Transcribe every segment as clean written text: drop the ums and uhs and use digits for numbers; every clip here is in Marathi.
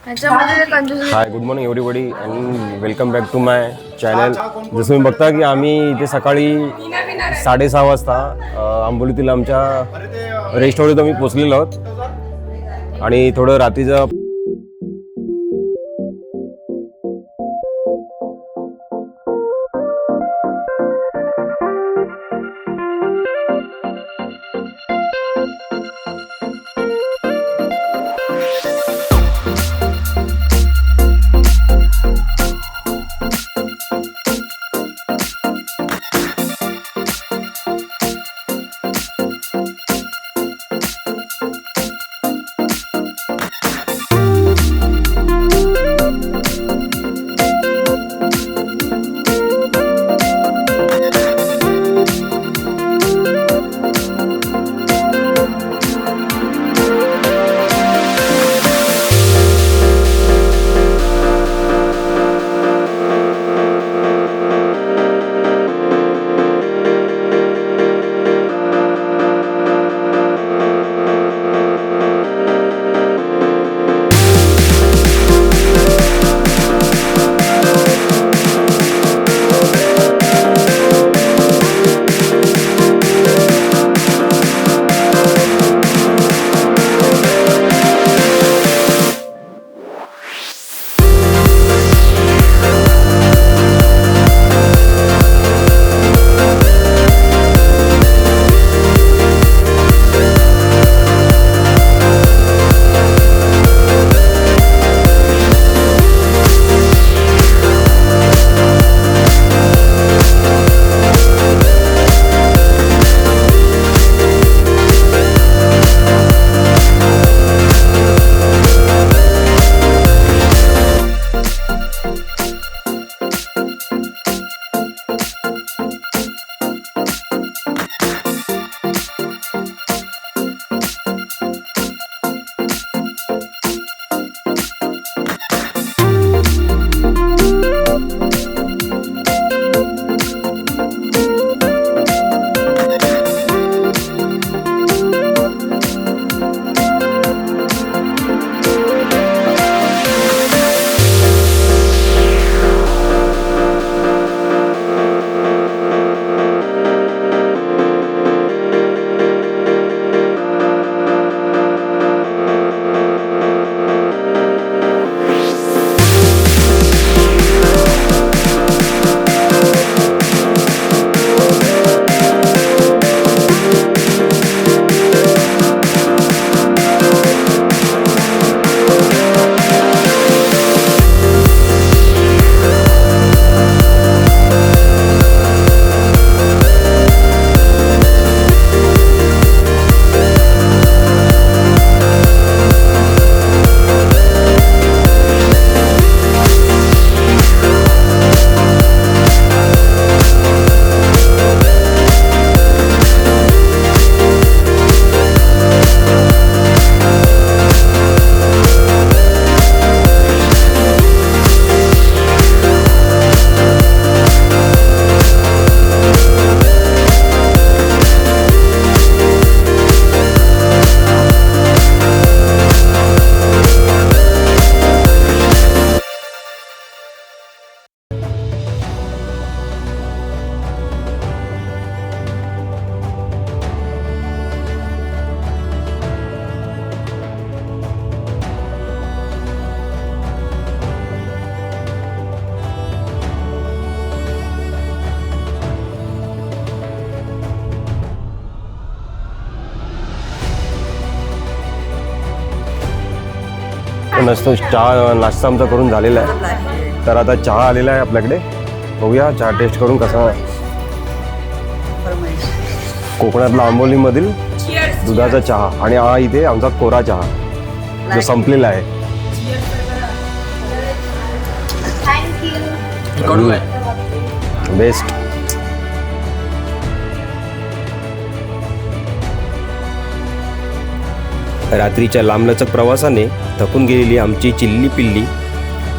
High, good morning everybody and welcome back to my channel. जसं तुम्ही बघता की आम्ही इथे सकाळी 6:30 वाजता आंबोलीतील आमच्या रेस्ट हाऊसवर आम्ही पोचलेलो आहोत आणि थोडं रात्रीचं नसतो चहा नाश्ता आमचा करून झालेला आहे. तर आता चहा आलेला आहे आपल्याकडे. बघूया चहा टेस्ट करून कसा. कोकणातला आंबोलीमधील दुधाचा चहा आणि हा इथे आमचा कोरा चहा जो संपलेला आहे. बेस्ट. रात्रीच्या लांबलचक प्रवासाने थकून गेलेली आमची चिल्ली पिल्ली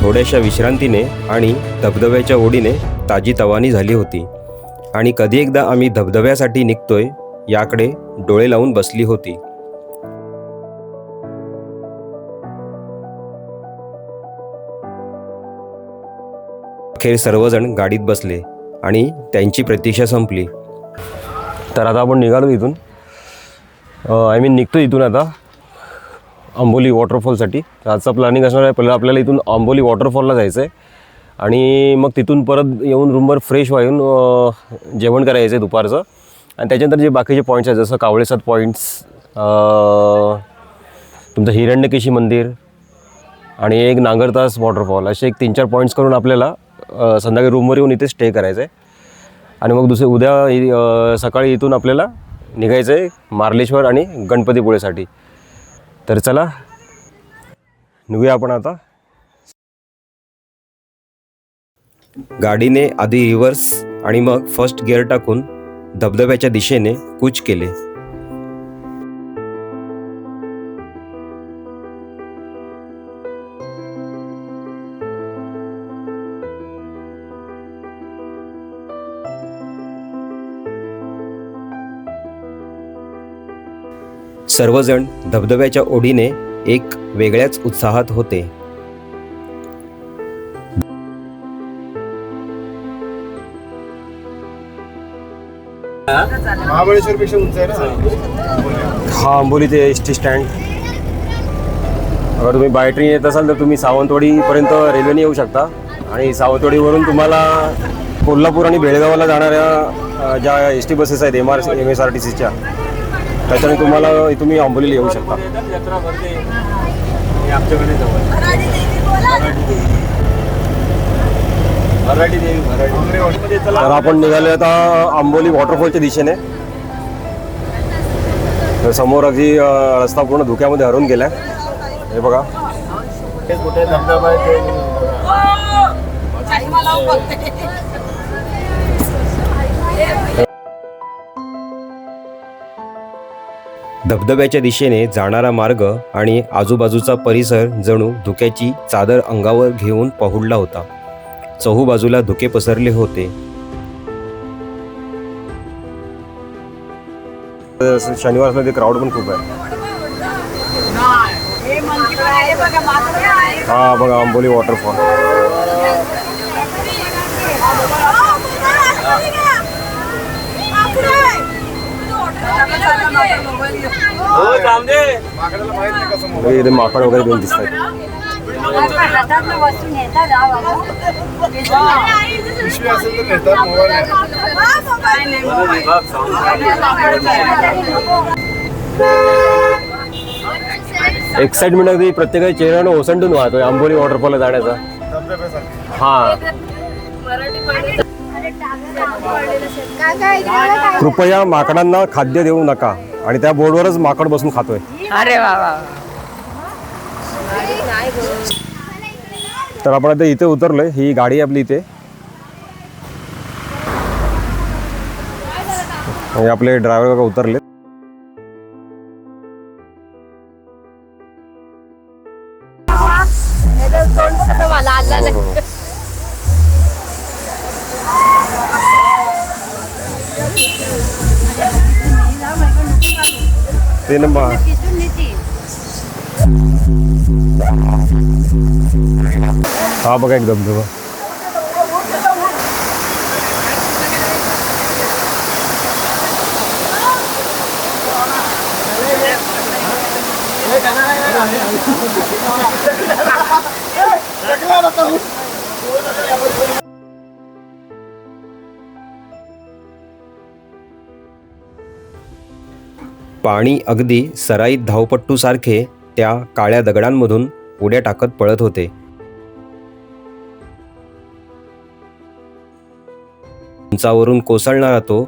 थोड्याशा विश्रांतीने आणि धबधब्याच्या ओढीने ताजीतवानी झाली होती आणि कधी एकदा आम्ही धबधब्यासाठी निघतोय याकडे डोळे लावून बसली होती. अखेर सर्वजण गाडीत बसले आणि त्यांची प्रतीक्षा संपली. तर आता आपण निघालो इथून, निघतो इथून आता आंबोली वॉटरफॉलसाठी. तर आजचा प्लॅनिंग असणार आहे, पहिलं आपल्याला इथून आंबोली वॉटरफॉलला जायचं आहे आणि मग तिथून परत येऊन रूमवर फ्रेश व्हावून जेवण करायचं आहे दुपारचं. आणि त्याच्यानंतर जे बाकीचे पॉईंट्स आहेत जसं कावळेसाद पॉईंट्स, तुमचं हिरण्यकेशी मंदिर आणि एक नांगरतास वॉटरफॉल, असे एक 3-4 पॉईंट्स करून आपल्याला संध्याकाळी रूमवर येऊन इथे स्टे करायचं आहे. आणि मग उद्या सकाळी इथून आपल्याला निघायचं आहे मार्लेश्वर आणि गणपतीपुळेसाठी. तर चला निघूया आपण आता. गाडीने आधी रिव्हर्स आणि मग फर्स्ट गिअर टाकून धबधब्याच्या दिशेने कूच केले. सर्वजण धबधब्याच्या ओढीने एक वेगळ्याच उत्साहात होते. महाबळेश्वरपेक्षा उंच आहे ना हा आंबोली ते एस.टी. स्टँड. अगर तुम्ही बाय ट्रेन येत असाल तर तुम्ही सावंतवाडीपर्यंत रेल्वेने येऊ शकता आणि सावंतवाडीवरून तुम्हाला कोल्हापूर आणि बेळगावला जाणाऱ्या ज्या एस.टी. बसेस आहेत MSRTCच्या, त्याच्याने तुम्ही आंबोलीला येऊ शकता. तर आपण निघाले आता आंबोली वॉटरफॉलच्या दिशेने. तर समोर अगदी रस्ता पूर्ण धुक्यामध्ये हरवून गेलाय. हे बघा, धबधब्याच्या दिशेने जाणारा मार्ग आणि आजूबाजूचा परिसर जणू धुक्याची चादर अंगावर घेऊन पहुडला होता. चहूबाजूला धुके पसरले होते. शनिवारमध्ये क्राऊड पण खूप आहे. हा बघा आंबोली वॉटरफॉल. इथे माकड वगैरे दोन दिसत आहेत. एक्साइटमेंट अगदी प्रत्येकाच्या चेहऱ्यानं ओसंडून वाहतोय आंबोली वॉटरफॉलला जाण्याचा. हा, कृपया माकडांना खाद्य देऊ नका. आणि त्या बोर्डवरच माकड बसून खातोय. अरे वा वा. तर आपण आता इथे उतरलोय. ही गाडी आपली इथे. आपले ड्रायव्हर बघा उतरले. ते ना हा बघा एक धबधबा. पाणी अगदी सराईत धावपट्टूसारखे त्या काळ्या दगडांमधून उड्या टाकत पळत होते. उंचावरून कोसळणारा तो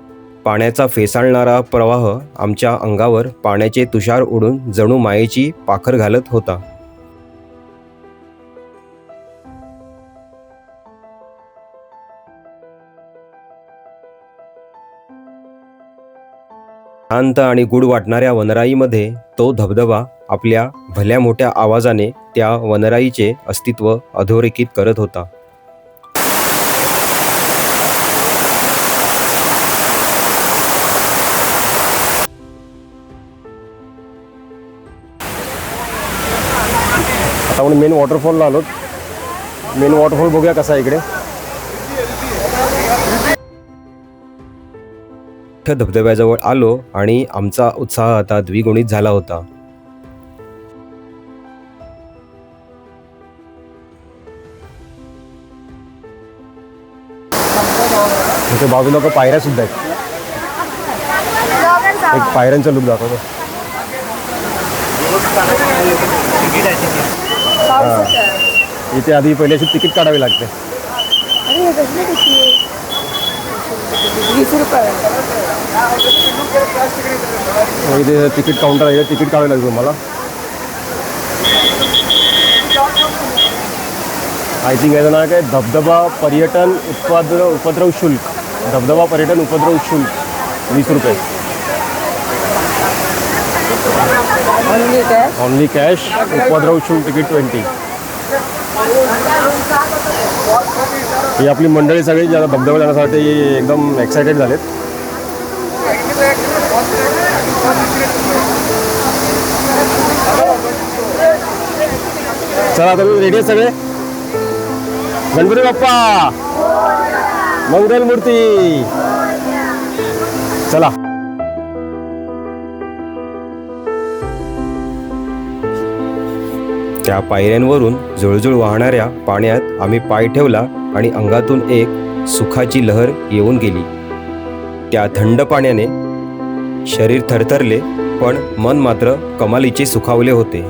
पाण्याचा फेसाळणारा प्रवाह आमच्या अंगावर पाण्याचे तुषार उडून जणू मायेची पाखर घालत होता. शांत आणि गूढ वाटणाऱ्या वनराईमध्ये तो धबधबा आपल्या भल्या मोठ्या आवाजाने त्या वनराईचे अस्तित्व अधोरेखित करत होता. आता आपण मेन वॉटरफॉलला आलो. मेन वॉटरफॉल बघूया कसा आहे इकडे. मोठ्या धबधब्याजवळ आलो आणि आमचा उत्साह आता द्विगुणित झाला होता. इथे बाजूला पायऱ्या सुद्धा आहेत. एक पायऱ्यांचा लुक दाखवतो. इथे आधी पहिले अशी तिकीट काढावी लागते. इथे तिकीट काउंटर आहे, तिकीट काढावं लागेल तुम्हाला. आय थिंक याचं नाव काय, धबधबा पर्यटन उपद्रव शुल्क. धबधबा पर्यटन उपद्रव शुल्क 20 रुपये. Only cash. उपद्रव शुल्क तिकीट 20. ही आपली मंडळी सगळी ज्याला धबधबा जाण्यासाठी एकदम एक्सायटेड झालेत. चला आता रेडी आहे सगळे. गणपती बाप्पा मंगल मूर्ती. चला. त्या पायऱ्यांवरून जुळजुळ वाहणाऱ्या पाण्यात आम्ही पाय ठेवला आणि अंगातून एक सुखाची लहर येऊन गेली. त्या थंड पाण्याने शरीर थरथरले, पण मन मात्र कमालीचे सुखावले होते.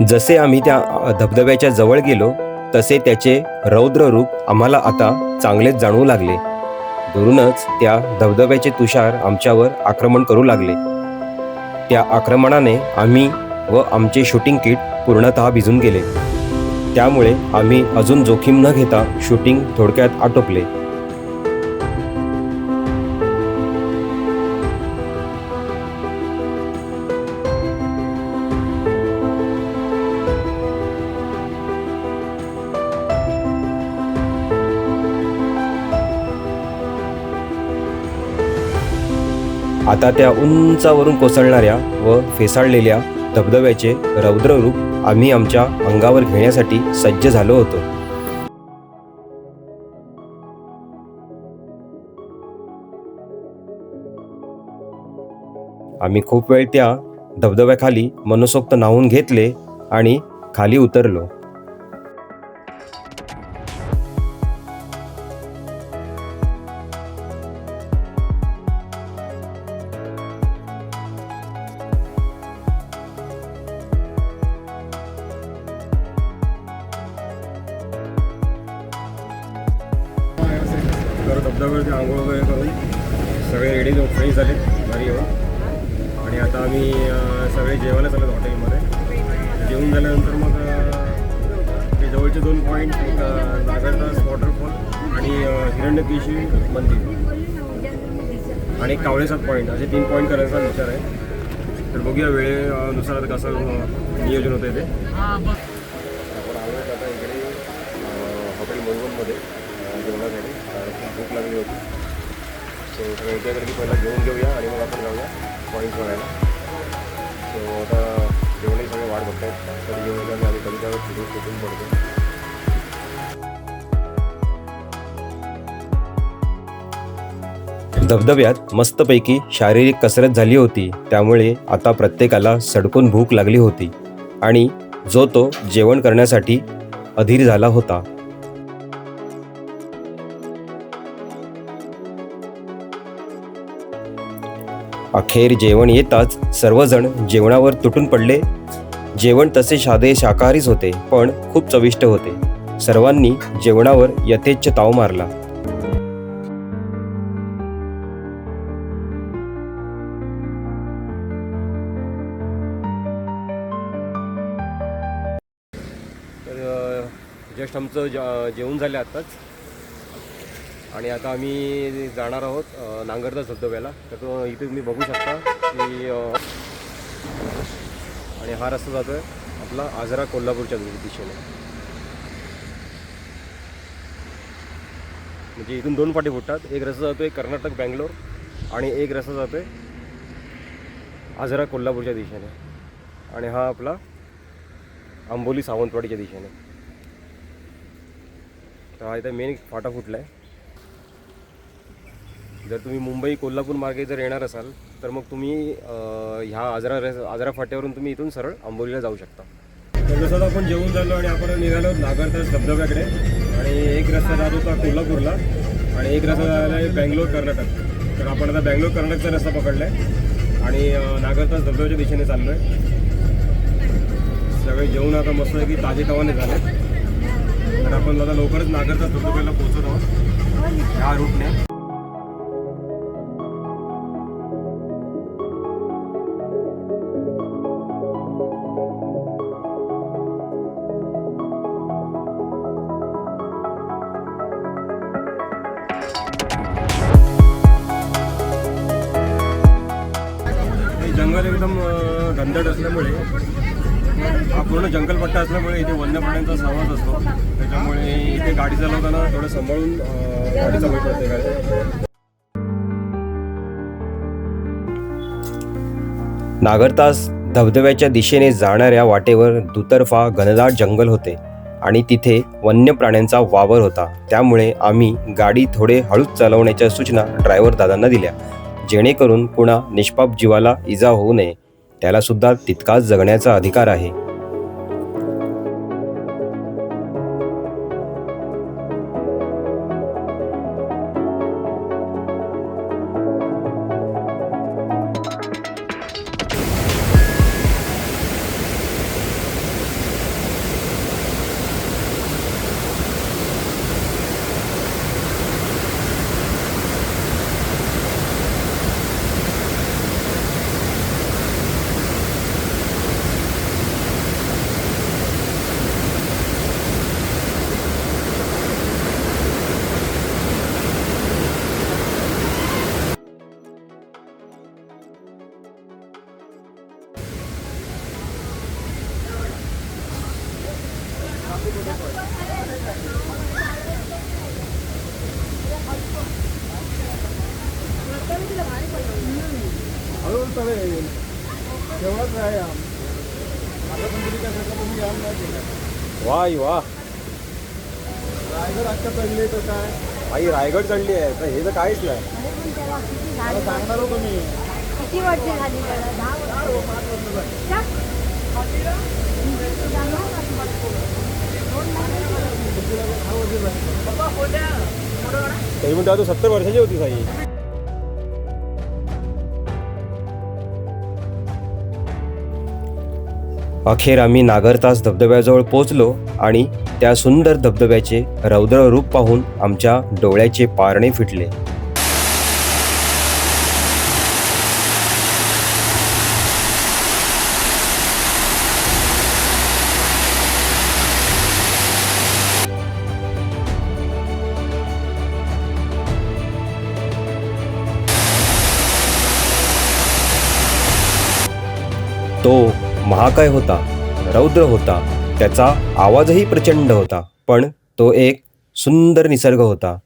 जसे आम्ही त्या धबधब्याच्या जवळ गेलो तसे त्याचे रौद्र रूप आम्हाला आता चांगलेच जाणवू लागले. दुरूनच त्या धबधब्याचे तुषार आमच्यावर आक्रमण करू लागले. त्या आक्रमणाने आम्ही व आमचे शूटिंग किट पूर्णतः भिजून गेले. त्यामुळे आम्ही अजून जोखीम न घेता शूटिंग थोडक्यात आटोपले. आता त्या उंचावरून कोसळणाऱ्या व फेसाळलेल्या धबधब्याचे रौद्र रूप आम्ही आमच्या अंगावर घेण्यासाठी सज्ज झालो होतो. आम्ही खूप वेळ त्या धबधब्याखाली मनसोक्त न्हावून घेतले आणि खाली उतरलो. धबधब्यावरती आंघोळ वगैरे करून सगळे रेडी फ्रेश झाले घरी येऊन. आणि आता आम्ही सगळे जेवायला चालत हॉटेलमध्ये. जेवून झाल्यानंतर मग ते जवळचे 2 पॉईंट, एक नागरदास वॉटरफॉल आणि हिरण्यकेशी मंदिर आणि कावळेसात पॉईंट, असे 3 पॉईंट करायचा विचार आहे. तर बघूया वेळेनुसार कसं नियोजन होतं ते. आपण आलो आता इकडे हॉटेल मोलवनमध्ये जेवणासाठी. खूप भूक लागली होती. सो सगळं एकाकडे पहिला जेवून घेऊया आणि मग आपण जाऊया पॉईंट बघायला. सो आता जेवणही सगळे वाट बघत आहेत. कधी जेवण आम्ही कधी त्यावर सुटून पडतो. धबधब्यात मस्तपैकी शारीरिक कसरत झाली होती. त्यामुळे आता प्रत्येकाला सडकून भूक लागली होती आणि जो तो जेवण करण्यासाठी अधीर झाला होता. अखेर जेवण येताच सर्वजण जेवणावर तुटून पडले. जेवण तसे साधे शाकाहारीच होते, पण खूप चविष्ट होते. सर्वांनी जेवणावर यथेच्छ ताव मारला. तर जस्ट आमचं जेवण झालं आत्ताच. आणि आता आम्ही जाणार आहोत नांगरदास धबधब्याला. तर तो इथे तुम्ही बघू शकता की आणि हा रस्ता जातो आहे आपला आजरा कोल्हापूरच्या दिशेने. म्हणजे इथून 2 फाटे फुटतात. एक रस्ता जातो आहे कर्नाटक बँगलोर आणि एक रस्ता जातो आहे आजरा कोल्हापूरच्या दिशेने. आणि हा आपला आंबोली सावंतवाडीच्या दिशेने. तर हा इथं मेन फाटा फुटला आहे. जर तुम्ही मुंबई कोल्हापूर मार्गे जर येणार असाल तर मग तुम्ही ह्या आजरा फाट्यावरून तुम्ही इथून सरळ आंबोलीला जाऊ शकता. तर जसं आपण जेवून झालो आणि आपण निघालो नागरदास धबधब्याकडे. आणि एक रस्ता जात होता कोल्हापूरला आणि एक रस्ता झाला आहे बँगलोर कर्नाटक. तर आपण आता बँगलोर कर्नाटकचा रस्ता पकडला आहे आणि नागरदास धबधब्याच्या दिशेने चाललो आहे. सगळे जेवून आता मस्त आहे की ताजेतवाने झाले. तर आपण आता लवकरच नागरदास धबधब्याला पोहोचत आहोत ह्या रूटने. जंगल एकदम घनदाट असल्यामुळे हा पूर्ण जंगलपट्टा असल्यामुळे इथे वन्य प्राण्यांचा सहवास असतो. त्याच्यामुळे इथे गाडी चालवताना थोडं सांभाळून गाडी चालवली पडते गाडी. नागरतास धबधब्याच्या दिशेने जाणाऱ्या वाटेवर दुतर्फा घनदाट जंगल होते आणि तिथे वन्य प्राण्यांचा वावर होता. त्यामुळे आम्ही गाडी थोडे हळूच चालवण्याच्या सूचना ड्रायव्हर दादांना दिल्या, जेणेकरून कुणा निष्पाप जीवाला इजा होऊ नये. त्याला सुद्धा तितकाच जगण्याचा अधिकार आहे. वाह वाह रायगड आता चढले तर काय आई रायगड चढली आहे तर हे तर काहीच नाही. सांगणार हो तुम्ही. किती वर्ष झाली त्याला? 10 तरी पण तेव्हा तू 70 वर्षाची होती साई. अखेर आम्ही नागरतास धबधब्याजवळ पोहोचलो आणि त्या सुंदर धबधब्याचे रौद्र रूप पाहून आमच्या डोळ्याचे पारणे फिटले. तो महाकाय होता, रौद्र होता, त्याचा आवाजही प्रचंड होता, पण तो एक सुंदर निसर्ग होता.